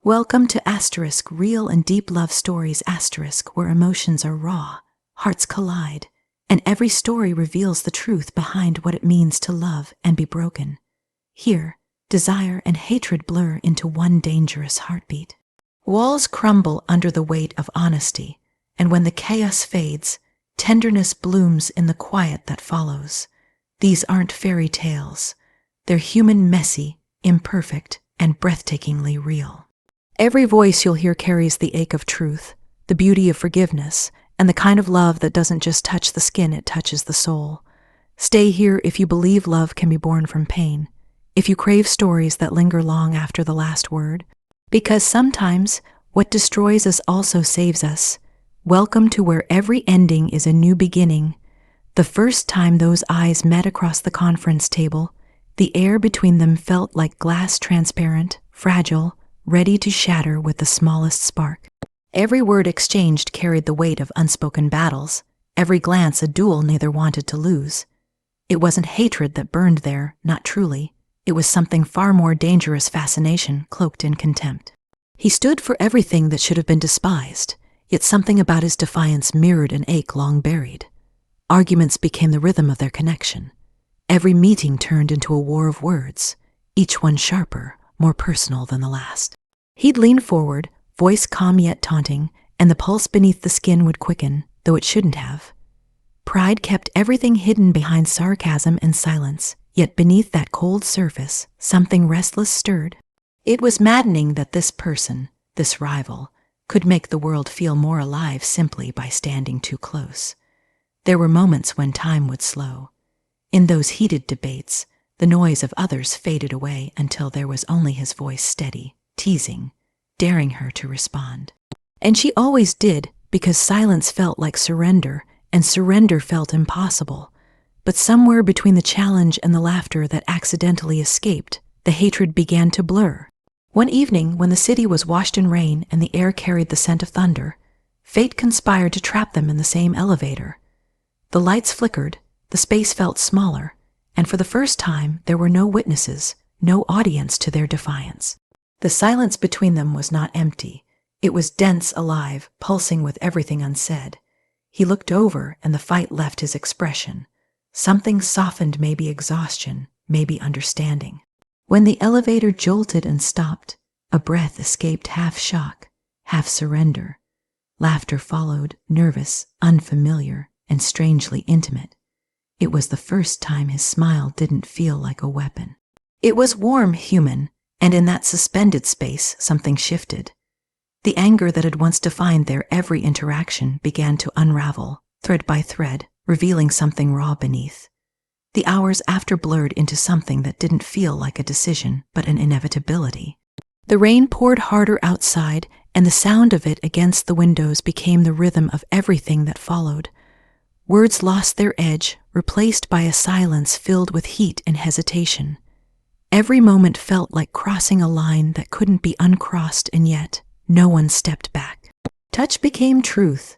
Welcome to Asterisk, real and deep love stories Asterisk, where emotions are raw, hearts collide, and every story reveals the truth behind what it means to love and be broken. Here, desire and hatred blur into one dangerous heartbeat. Walls crumble under the weight of honesty, and when the chaos fades, tenderness blooms in the quiet that follows. These aren't fairy tales. They're human, messy, imperfect, and breathtakingly real. Every voice you'll hear carries the ache of truth, the beauty of forgiveness, and the kind of love that doesn't just touch the skin, it touches the soul. Stay here if you believe love can be born from pain, if you crave stories that linger long after the last word, because sometimes what destroys us also saves us. Welcome to where every ending is a new beginning. The first time those eyes met across the conference table, the air between them felt like glass, transparent, fragile, ready to shatter with the smallest spark. Every word exchanged carried the weight of unspoken battles, every glance a duel neither wanted to lose. It wasn't hatred that burned there, not truly. It was something far more dangerous, fascination cloaked in contempt. He stood for everything that should have been despised, yet something about his defiance mirrored an ache long buried. Arguments became the rhythm of their connection. Every meeting turned into a war of words, each one sharper, more personal than the last. He'd lean forward, voice calm yet taunting, and the pulse beneath the skin would quicken, though it shouldn't have. Pride kept everything hidden behind sarcasm and silence, yet beneath that cold surface, something restless stirred. It was maddening that this person, this rival, could make the world feel more alive simply by standing too close. There were moments when time would slow. In those heated debates, the noise of others faded away until there was only his voice, steady, teasing, daring her to respond. And she always did, because silence felt like surrender, and surrender felt impossible. But somewhere between the challenge and the laughter that accidentally escaped, the hatred began to blur. One evening, when the city was washed in rain and the air carried the scent of thunder, fate conspired to trap them in the same elevator. The lights flickered, the space felt smaller, and for the first time there were no witnesses, no audience to their defiance. The silence between them was not empty. It was dense, alive, pulsing with everything unsaid. He looked over, and the fight left his expression. Something softened, maybe exhaustion, maybe understanding. When the elevator jolted and stopped, a breath escaped, half shock, half surrender. Laughter followed, nervous, unfamiliar, and strangely intimate. It was the first time his smile didn't feel like a weapon. It was warm, human, and in that suspended space, something shifted. The anger that had once defined their every interaction began to unravel, thread by thread, revealing something raw beneath. The hours after blurred into something that didn't feel like a decision, but an inevitability. The rain poured harder outside, and the sound of it against the windows became the rhythm of everything that followed. Words lost their edge, replaced by a silence filled with heat and hesitation. Every moment felt like crossing a line that couldn't be uncrossed, and yet no one stepped back. Touch became truth.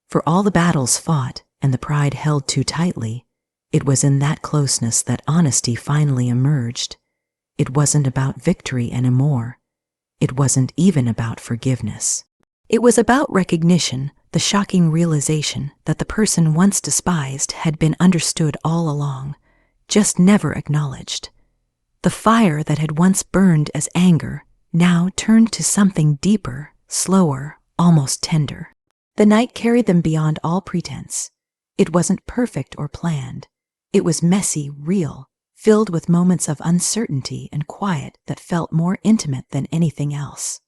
For all the battles fought and the pride held too tightly, it was in that closeness that honesty finally emerged. It wasn't about victory anymore. It wasn't even about forgiveness. It was about recognition, the shocking realization that the person once despised had been understood all along, just never acknowledged. The fire that had once burned as anger now turned to something deeper, slower, almost tender. The night carried them beyond all pretense. It wasn't perfect or planned. It was messy, real, filled with moments of uncertainty and quiet that felt more intimate than anything else.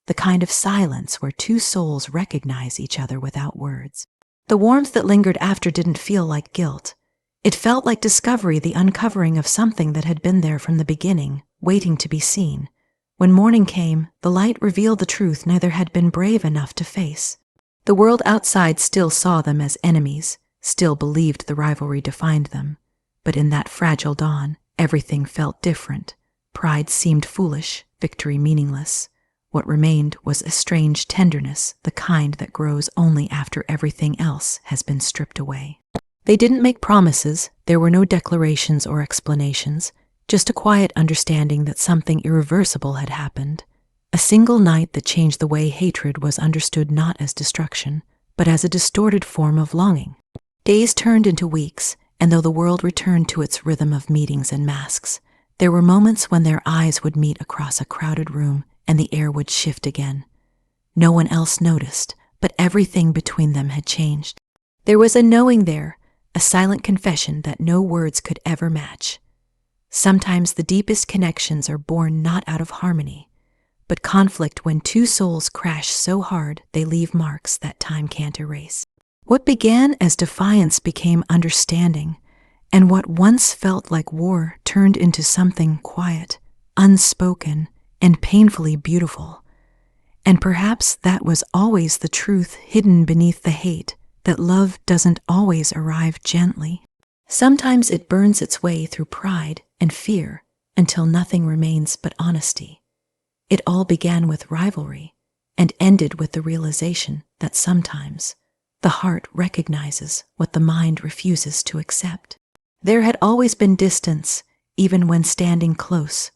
The kind of silence where two souls recognize each other without words. The warmth that lingered after didn't feel like guilt. It felt like discovery, the uncovering of something that had been there from the beginning, waiting to be seen. When morning came, the light revealed the truth neither had been brave enough to face. The world outside still saw them as enemies, still believed the rivalry defined them. But in that fragile dawn, everything felt different. Pride seemed foolish, victory meaningless. What remained was a strange tenderness, the kind that grows only after everything else has been stripped away. They didn't make promises, there were no declarations or explanations, just a quiet understanding that something irreversible had happened. A single night that changed the way hatred was understood not as destruction, but as a distorted form of longing. Days turned into weeks, and though the world returned to its rhythm of meetings and masks, there were moments when their eyes would meet across a crowded room and the air would shift again. No one else noticed, but everything between them had changed. There was a knowing there, a silent confession that no words could ever match. Sometimes the deepest connections are born not out of harmony, but conflict when two souls crash so hard they leave marks that time can't erase. What began as defiance became understanding, and what once felt like war turned into something quiet, unspoken, and painfully beautiful. And perhaps that was always the truth hidden beneath the hate, that love doesn't always arrive gently. Sometimes it burns its way through pride and fear until nothing remains but honesty. It all began with rivalry and ended with the realization that sometimes the heart recognizes what the mind refuses to accept. There had always been distance, even when standing close.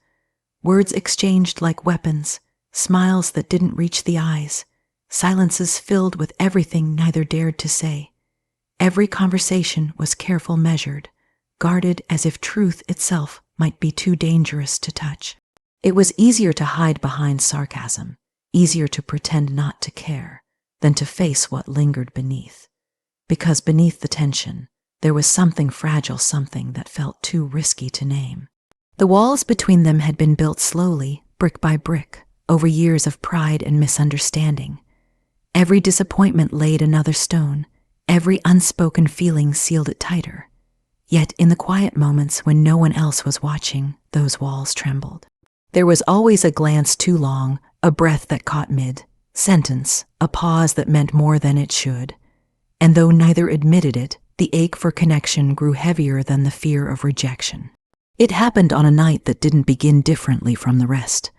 Words exchanged like weapons, smiles that didn't reach the eyes, silences filled with everything neither dared to say. Every conversation was careful measured, guarded as if truth itself might be too dangerous to touch. It was easier to hide behind sarcasm, easier to pretend not to care, than to face what lingered beneath. Because beneath the tension, there was something fragile, something that felt too risky to name. The walls between them had been built slowly, brick by brick, over years of pride and misunderstanding. Every disappointment laid another stone, every unspoken feeling sealed it tighter. Yet in the quiet moments when no one else was watching, those walls trembled. There was always a glance too long, a breath that caught mid-sentence, a pause that meant more than it should. And though neither admitted it, the ache for connection grew heavier than the fear of rejection. It happened on a night that didn't begin differently from the rest.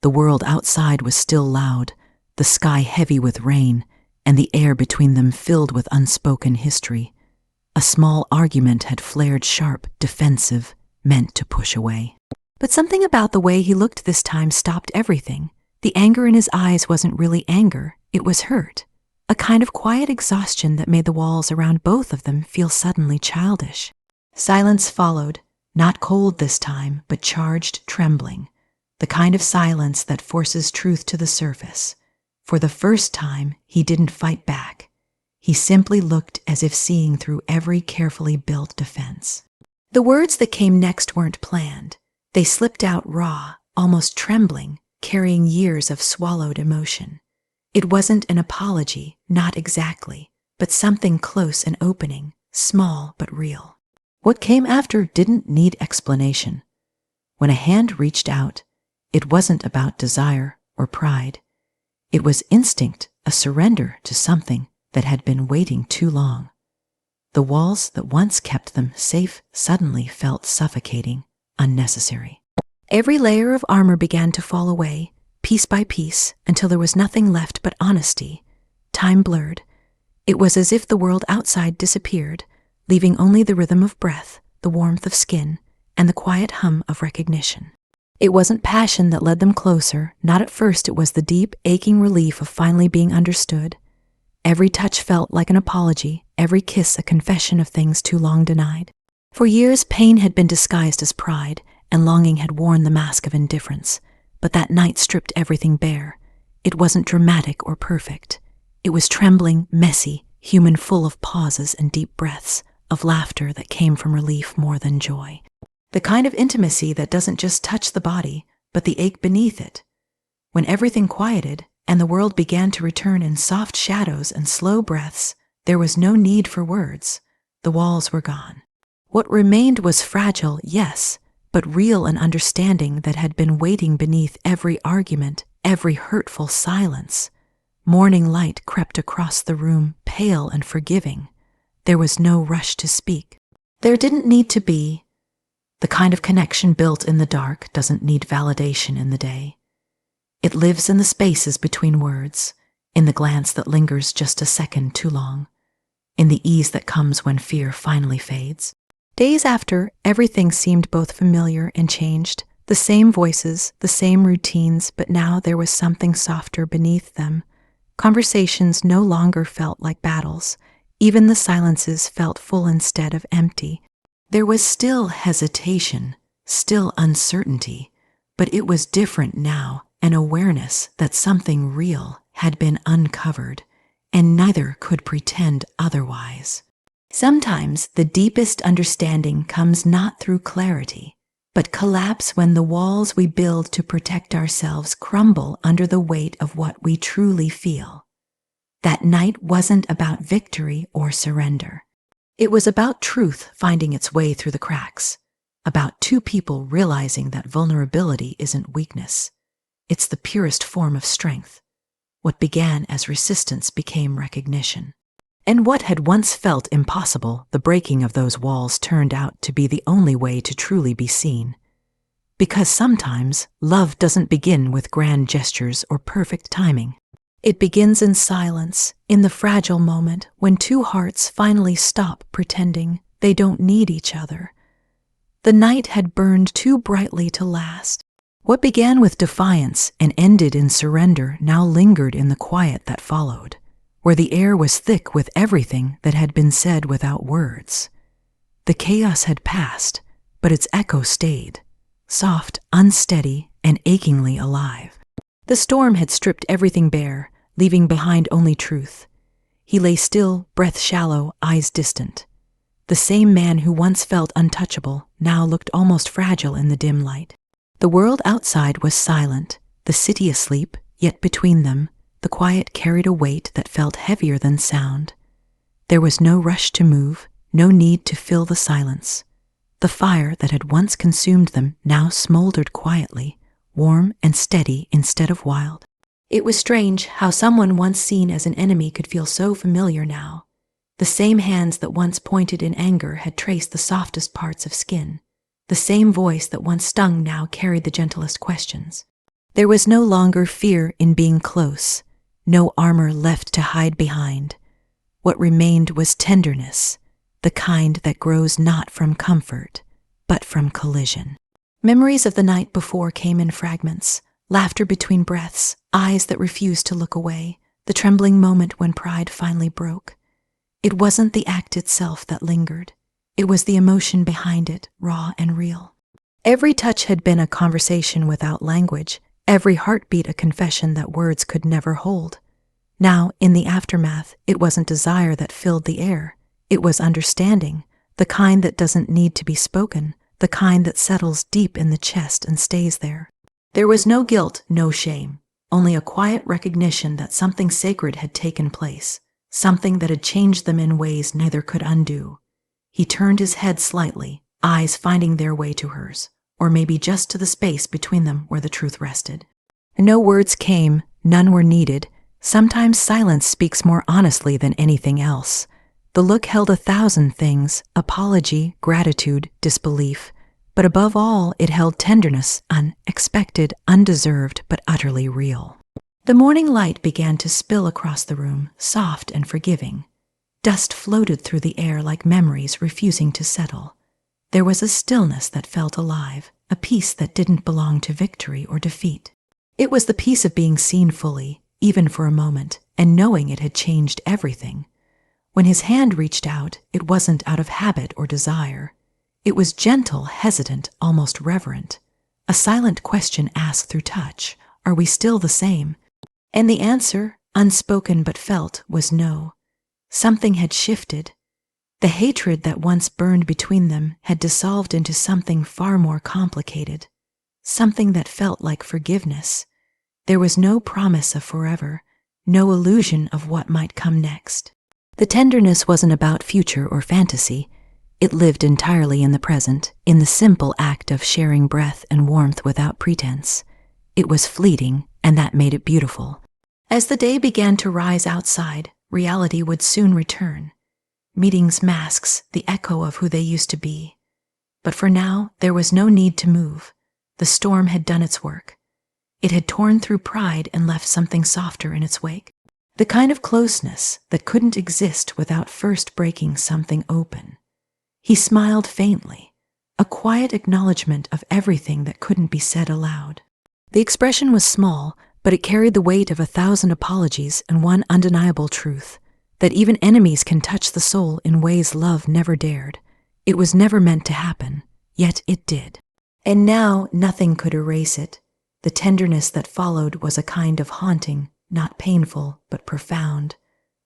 The world outside was still loud, the sky heavy with rain, and the air between them filled with unspoken history. A small argument had flared sharp, defensive, meant to push away. But something about the way he looked this time stopped everything. The anger in his eyes wasn't really anger, it was hurt. A kind of quiet exhaustion that made the walls around both of them feel suddenly childish. Silence followed, not cold this time, but charged, trembling. The kind of silence that forces truth to the surface. For the first time, he didn't fight back. He simply looked as if seeing through every carefully built defense. The words that came next weren't planned. They slipped out raw, almost trembling, carrying years of swallowed emotion. It wasn't an apology, not exactly, but something close and opening, small but real. What came after didn't need explanation. When a hand reached out, it wasn't about desire or pride. It was instinct, a surrender to something that had been waiting too long. The walls that once kept them safe suddenly felt suffocating, unnecessary. Every layer of armor began to fall away, piece by piece, until there was nothing left but honesty. Time blurred. It was as if the world outside disappeared, leaving only the rhythm of breath, the warmth of skin, and the quiet hum of recognition. It wasn't passion that led them closer, not at first. It was the deep, aching relief of finally being understood. Every touch felt like an apology, every kiss a confession of things too long denied. For years, pain had been disguised as pride, and longing had worn the mask of indifference. But that night stripped everything bare. It wasn't dramatic or perfect. It was trembling, messy, human, full of pauses and deep breaths, of laughter that came from relief more than joy. The kind of intimacy that doesn't just touch the body, but the ache beneath it. When everything quieted, and the world began to return in soft shadows and slow breaths, there was no need for words. The walls were gone. What remained was fragile, yes, but real, an understanding that had been waiting beneath every argument, every hurtful silence. Morning light crept across the room, pale and forgiving. There was no rush to speak. There didn't need to be. The kind of connection built in the dark doesn't need validation in the day. It lives in the spaces between words, in the glance that lingers just a second too long, in the ease that comes when fear finally fades. Days after, everything seemed both familiar and changed. The The same voices, the same routines, but now there was something softer beneath them. Conversations no longer felt like battles. Even the silences felt full instead of empty. There was still hesitation, still uncertainty, but it was different now, an awareness that something real had been uncovered, and neither could pretend otherwise. Sometimes the deepest understanding comes not through clarity, but collapse when the walls we build to protect ourselves crumble under the weight of what we truly feel. That night wasn't about victory or surrender. It was about truth finding its way through the cracks, about two people realizing that vulnerability isn't weakness. It's the purest form of strength. What began as resistance became recognition. And what had once felt impossible, the breaking of those walls turned out to be the only way to truly be seen. Because sometimes love doesn't begin with grand gestures or perfect timing. It begins in silence, in the fragile moment when two hearts finally stop pretending they don't need each other. The night had burned too brightly to last. What began with defiance and ended in surrender now lingered in the quiet that followed, where the air was thick with everything that had been said without words. The chaos had passed, but its echo stayed, soft, unsteady, and achingly alive. The storm had stripped everything bare, leaving behind only truth. He lay still, breath shallow, eyes distant. The same man who once felt untouchable now looked almost fragile in the dim light. The world outside was silent, the city asleep, yet between them, the quiet carried a weight that felt heavier than sound. There was no rush to move, no need to fill the silence. The fire that had once consumed them now smoldered quietly, warm and steady instead of wild. It was strange how someone once seen as an enemy could feel so familiar now. The same hands that once pointed in anger had traced the softest parts of skin. The same voice that once stung now carried the gentlest questions. There was no longer fear in being close, no armor left to hide behind. What remained was tenderness, the kind that grows not from comfort, but from collision. Memories of the night before came in fragments, laughter between breaths, eyes that refused to look away, the trembling moment when pride finally broke. It wasn't the act itself that lingered. It was the emotion behind it, raw and real. Every touch had been a conversation without language, every heartbeat a confession that words could never hold. Now, in the aftermath, it wasn't desire that filled the air. It was understanding, the kind that doesn't need to be spoken, the kind that settles deep in the chest and stays there. There was no guilt, no shame, only a quiet recognition that something sacred had taken place, something that had changed them in ways neither could undo. He turned his head slightly, eyes finding their way to hers, or maybe just to the space between them where the truth rested. No words came, none were needed. Sometimes silence speaks more honestly than anything else. The look held 1,000 things, apology, gratitude, disbelief, but above all it held tenderness, unexpected, undeserved, but utterly real. The morning light began to spill across the room, soft and forgiving. Dust floated through the air like memories refusing to settle. There was a stillness that felt alive, a peace that didn't belong to victory or defeat. It was the peace of being seen fully, even for a moment, and knowing it had changed everything. When his hand reached out, it wasn't out of habit or desire. It was gentle, hesitant, almost reverent. A silent question asked through touch, "Are we still the same?" And the answer, unspoken but felt, was no. Something had shifted. The hatred that once burned between them had dissolved into something far more complicated, something that felt like forgiveness. There was no promise of forever, no illusion of what might come next. The tenderness wasn't about future or fantasy. It lived entirely in the present, in the simple act of sharing breath and warmth without pretense. It was fleeting, and that made it beautiful. As the day began to rise outside, reality would soon return. Meetings, masks, the echo of who they used to be. But for now, there was no need to move. The storm had done its work. It had torn through pride and left something softer in its wake. The kind of closeness that couldn't exist without first breaking something open. He smiled faintly, a quiet acknowledgement of everything that couldn't be said aloud. The expression was small, but it carried the weight of 1,000 apologies and one undeniable truth, that even enemies can touch the soul in ways love never dared. It was never meant to happen, yet it did. And now nothing could erase it. The tenderness that followed was a kind of haunting, not painful, but profound.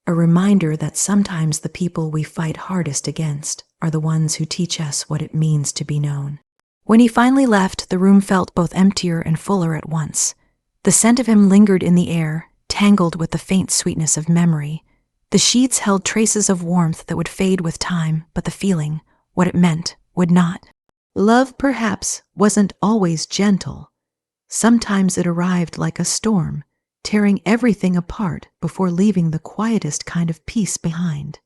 A reminder that sometimes the people we fight hardest against are the ones who teach us what it means to be known. When he finally left, the room felt both emptier and fuller at once. The scent of him lingered in the air, tangled with the faint sweetness of memory. The sheets held traces of warmth that would fade with time, but the feeling, what it meant, would not. Love, perhaps, wasn't always gentle. Sometimes it arrived like a storm, tearing everything apart before leaving the quietest kind of peace behind.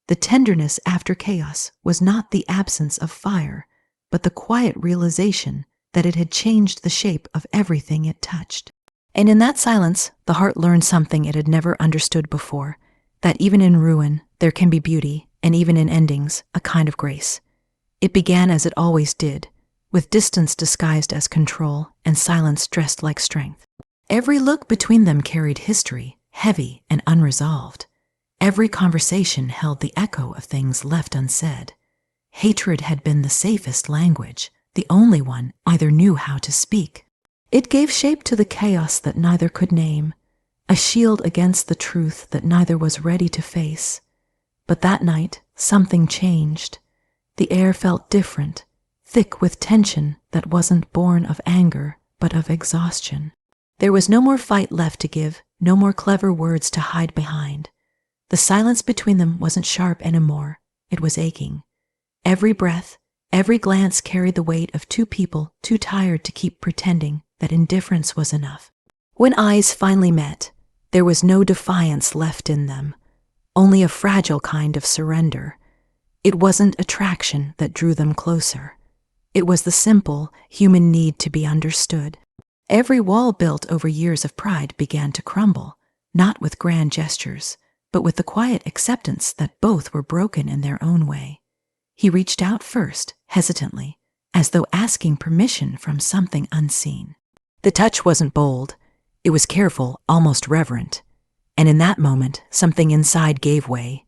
The tenderness after chaos was not the absence of fire, but the quiet realization that it had changed the shape of everything it touched. And in that silence, the heart learned something it had never understood before, that even in ruin, there can be beauty, and even in endings, a kind of grace. It began as it always did, with distance disguised as control and silence dressed like strength. Every look between them carried history, heavy and unresolved. Every conversation held the echo of things left unsaid. Hatred had been the safest language, the only one either knew how to speak. It gave shape to the chaos that neither could name, a shield against the truth that neither was ready to face. But that night, something changed. The air felt different, thick with tension that wasn't born of anger, but of exhaustion. There was no more fight left to give, no more clever words to hide behind. The silence between them wasn't sharp anymore, it was aching. Every breath, every glance carried the weight of two people too tired to keep pretending that indifference was enough. When eyes finally met, there was no defiance left in them, only a fragile kind of surrender. It wasn't attraction that drew them closer. It was the simple, human need to be understood. Every wall built over years of pride began to crumble, not with grand gestures, but with the quiet acceptance that both were broken in their own way. He reached out first, hesitantly, as though asking permission from something unseen. The touch wasn't bold. It was careful, almost reverent. And in that moment, something inside gave way.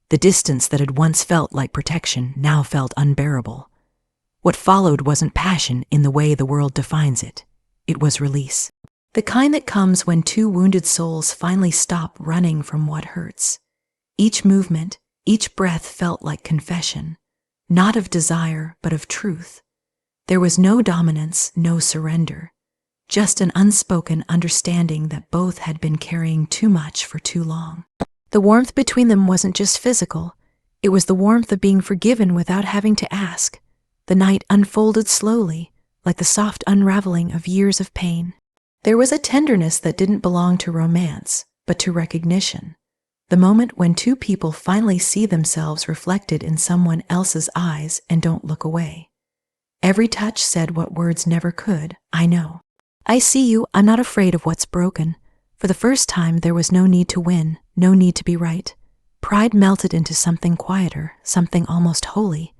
The distance that had once felt like protection now felt unbearable. What followed wasn't passion in the way the world defines it. It was release. The kind that comes when two wounded souls finally stop running from what hurts. Each movement, each breath felt like confession, not of desire, but of truth. There was no dominance, no surrender, just an unspoken understanding that both had been carrying too much for too long. The warmth between them wasn't just physical. It was the warmth of being forgiven without having to ask. The night unfolded slowly, like the soft unraveling of years of pain. There was a tenderness that didn't belong to romance, but to recognition. The moment when two people finally see themselves reflected in someone else's eyes and don't look away. Every touch said what words never could, I know. I see you, I'm not afraid of what's broken. For the first time, there was no need to win, no need to be right. Pride melted into something quieter, something almost holy.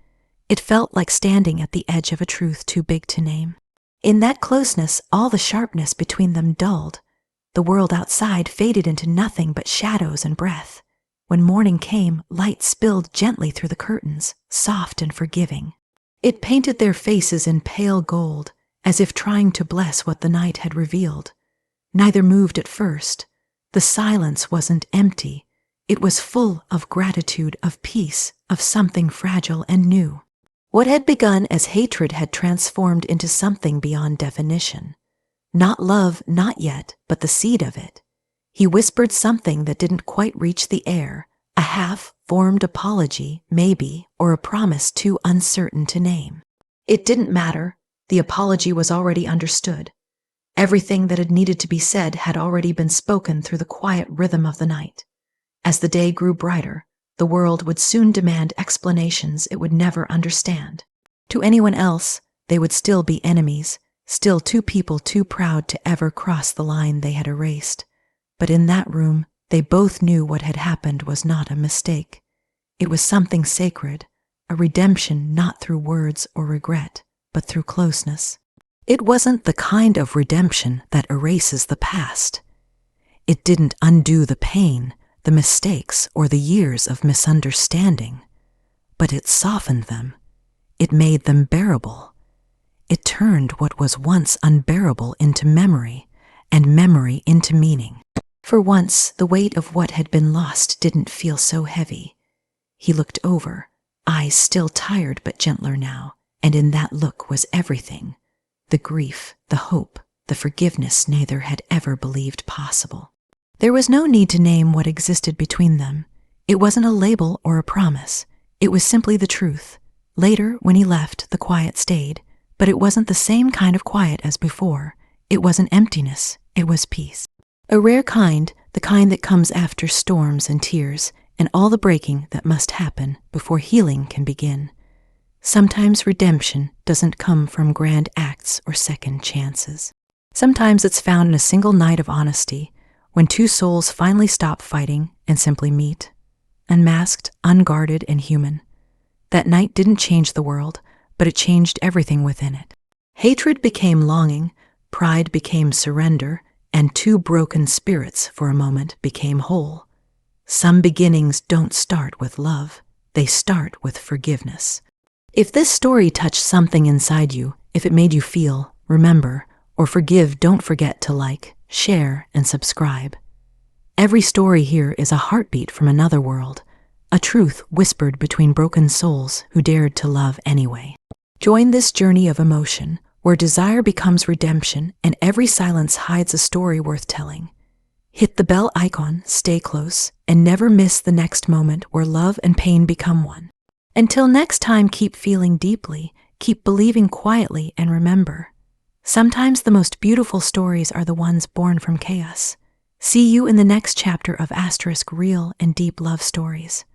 It felt like standing at the edge of a truth too big to name. In that closeness, all the sharpness between them dulled. The world outside faded into nothing but shadows and breath. When morning came, light spilled gently through the curtains, soft and forgiving. It painted their faces in pale gold, as if trying to bless what the night had revealed. Neither moved at first. The silence wasn't empty. It was full of gratitude, of peace, of something fragile and new. What had begun as hatred had transformed into something beyond definition. Not love, not yet, but the seed of it. He whispered something that didn't quite reach the air, a half-formed apology, maybe, or a promise too uncertain to name. It didn't matter. The apology was already understood. Everything that had needed to be said had already been spoken through the quiet rhythm of the night. As the day grew brighter, the world would soon demand explanations it would never understand. To anyone else, they would still be enemies, still two people too proud to ever cross the line they had erased. But in that room, they both knew what had happened was not a mistake. It was something sacred, a redemption not through words or regret, but through closeness. It wasn't the kind of redemption that erases the past. It didn't undo the pain, the mistakes, or the years of misunderstanding, but it softened them. It made them bearable. It turned what was once unbearable into memory, and memory into meaning. For once, the weight of what had been lost didn't feel so heavy. He looked over, eyes still tired but gentler now, and in that look was everything. The grief, the hope, the forgiveness neither had ever believed possible. There was no need to name what existed between them. It wasn't a label or a promise. It was simply the truth. Later, when he left, the quiet stayed, but it wasn't the same kind of quiet as before. It wasn't emptiness, it was peace. A rare kind, the kind that comes after storms and tears, and all the breaking that must happen before healing can begin. Sometimes redemption doesn't come from grand acts or second chances. Sometimes it's found in a single night of honesty, when two souls finally stop fighting and simply meet, unmasked, unguarded, and human. That night didn't change the world, but it changed everything within it. Hatred became longing, pride became surrender, and two broken spirits for a moment became whole. Some beginnings don't start with love, they start with forgiveness. If this story touched something inside you, if it made you feel, remember, or forgive, don't forget to like, share, and subscribe. Every story here is a heartbeat from another world, a truth whispered between broken souls who dared to love anyway. Join this journey of emotion, where desire becomes redemption and every silence hides a story worth telling. Hit the bell icon, stay close, and never miss the next moment where love and pain become one. Until next time, keep feeling deeply, keep believing quietly, and remember, sometimes the most beautiful stories are the ones born from chaos. See you in the next chapter of *Real and Deep Love Stories*.